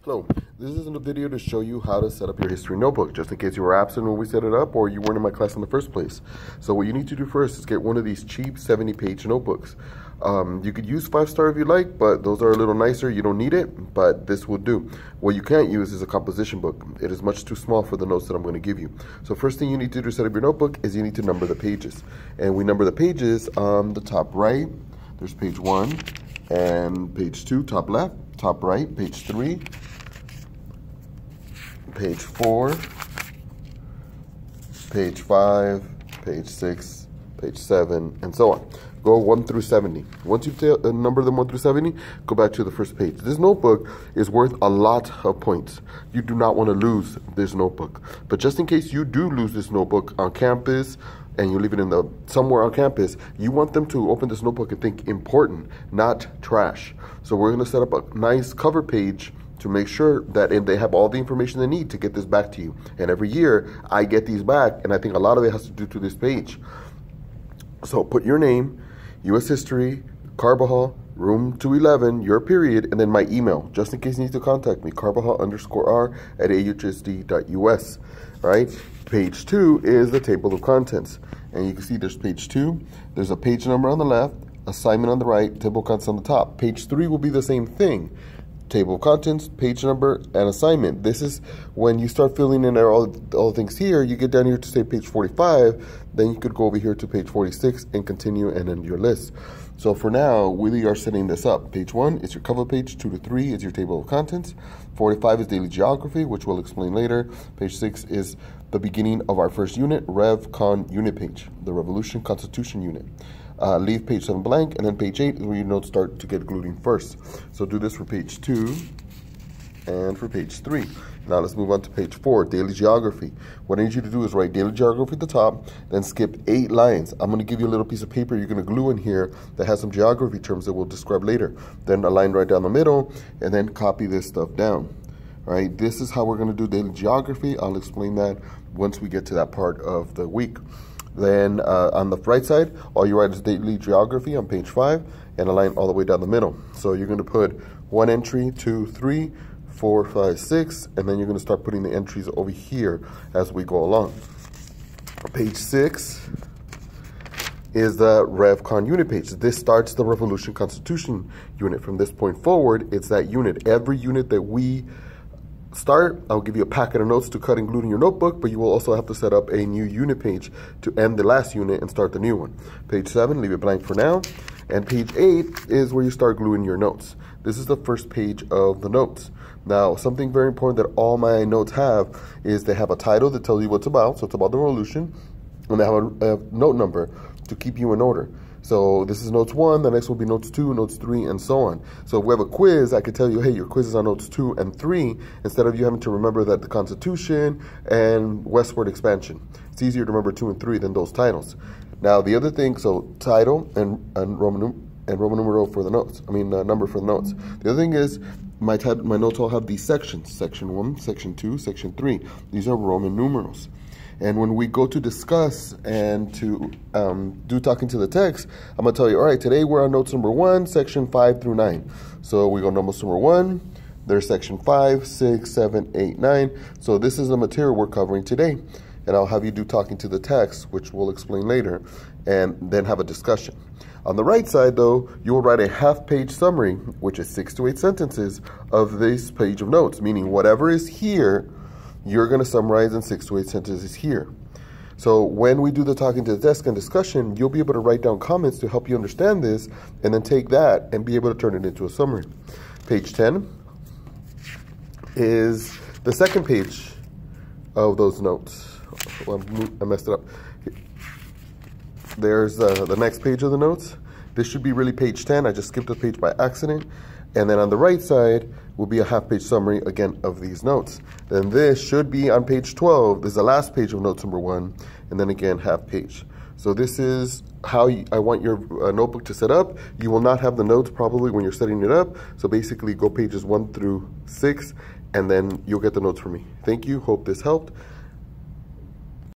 So, this isn't a video to show you how to set up your history notebook, just in case you were absent when we set it up or you weren't in my class in the first place. So what you need to do first is get one of these cheap 70-page notebooks. You could use 5-star if you like, but those are a little nicer. You don't need it, but this will do. What you can't use is a composition book. It is much too small for the notes that I'm going to give you. So first thing you need to do to set up your notebook is you need to number the pages. And we number the pages on the top right. There's page 1 and page 2, top left, top right, page 3, page 4, page 5, page 6, page 7, and so on. Go 1 through 70. Once you've numbered them 1 through 70, go back to the first page. This notebook is worth a lot of points. You do not want to lose this notebook. But just in case you do lose this notebook on campus, and you leave it in somewhere on campus, you want them to open this notebook and think important, not trash. So we're going to set up a nice cover page to make sure that they have all the information they need to get this back to you. And every year, I get these back, and I think a lot of it has to do to this page. So put your name, U.S. History, Carbajal, room 211, your period, and then my email, just in case you need to contact me, carbajal_r@ahsd.us. All right. Page 2 is the table of contents. And you can see there's page 2. There's a page number on the left, assignment on the right, table of contents on the top. Page 3 will be the same thing. Table of contents, page number, and assignment. This is when you start filling in all the things here. You get down here to say page 45, then you could go over here to page 46 and continue and end your list. So for now, we are setting this up. Page 1 is your cover page, 2 to 3 is your table of contents, 45 is daily geography, which we'll explain later. Page 6 is the beginning of our first unit, Rev Con unit page, the Revolution Constitution unit. Leave page 7 blank, and then page 8 is where your notes start to get glued in first. So do this for page 2 and for page 3. Now let's move on to page 4, daily geography. What I need you to do is write daily geography at the top, then skip 8 lines. I'm going to give you a little piece of paper you're going to glue in here that has some geography terms that we'll describe later. Then a line right down the middle, and then copy this stuff down. All right, this is how we're going to do daily geography. I'll explain that once we get to that part of the week. Then on the right side, all you write is daily geography on page 5 and a line all the way down the middle. So you're going to put 1 entry, 2, 3, 4, 5, 6, and then you're going to start putting the entries over here as we go along. Page 6 is the RevCon unit page. This starts the Revolution Constitution unit. From this point forward, it's that unit. Every unit that we start, I'll give you a packet of notes to cut and glue in your notebook, but you will also have to set up a new unit page to end the last unit and start the new one. Page 7, leave it blank for now. And page 8 is where you start gluing your notes. This is the first page of the notes. Now, something very important that all my notes have is they have a title that tells you what it's about. So it's about the revolution, and they have a note number to keep you in order. So this is notes 1, the next will be notes 2, notes 3, and so on. So if we have a quiz, I could tell you, hey, your quiz is on notes 2 and 3, instead of you having to remember that the Constitution and westward expansion. It's easier to remember 2 and 3 than those titles. Now the other thing, so title and Roman numeral for the notes. Number for the notes. The other thing is my notes all have these sections: section 1, section 2, section 3. These are Roman numerals. And when we go to discuss and to do talking to the text, I'm going to tell you, all right, today we're on notes number 1, section 5 through 9. So we go notes number 1, there's section 5, 6, 7, 8, 9. So this is the material we're covering today. And I'll have you do talking to the text, which we'll explain later, and then have a discussion. On the right side, though, you will write a half-page summary, which is 6 to 8 sentences of this page of notes, meaning whatever is here, you're going to summarize in 6 to 8 sentences here. So when we do the talking to the desk and discussion, you'll be able to write down comments to help you understand this, and then take that and be able to turn it into a summary. Page 10 is the second page of those notes. Well, I messed it up. There's the next page of the notes. This should be really page 10. I just skipped a page by accident. And then on the right side will be a half-page summary, again, of these notes. Then this should be on page 12. This is the last page of notes number 1. And then again, half-page. So this is how I want your notebook to set up. You will not have the notes probably when you're setting it up. So basically, go pages 1 through 6, and then you'll get the notes from me. Thank you. Hope this helped.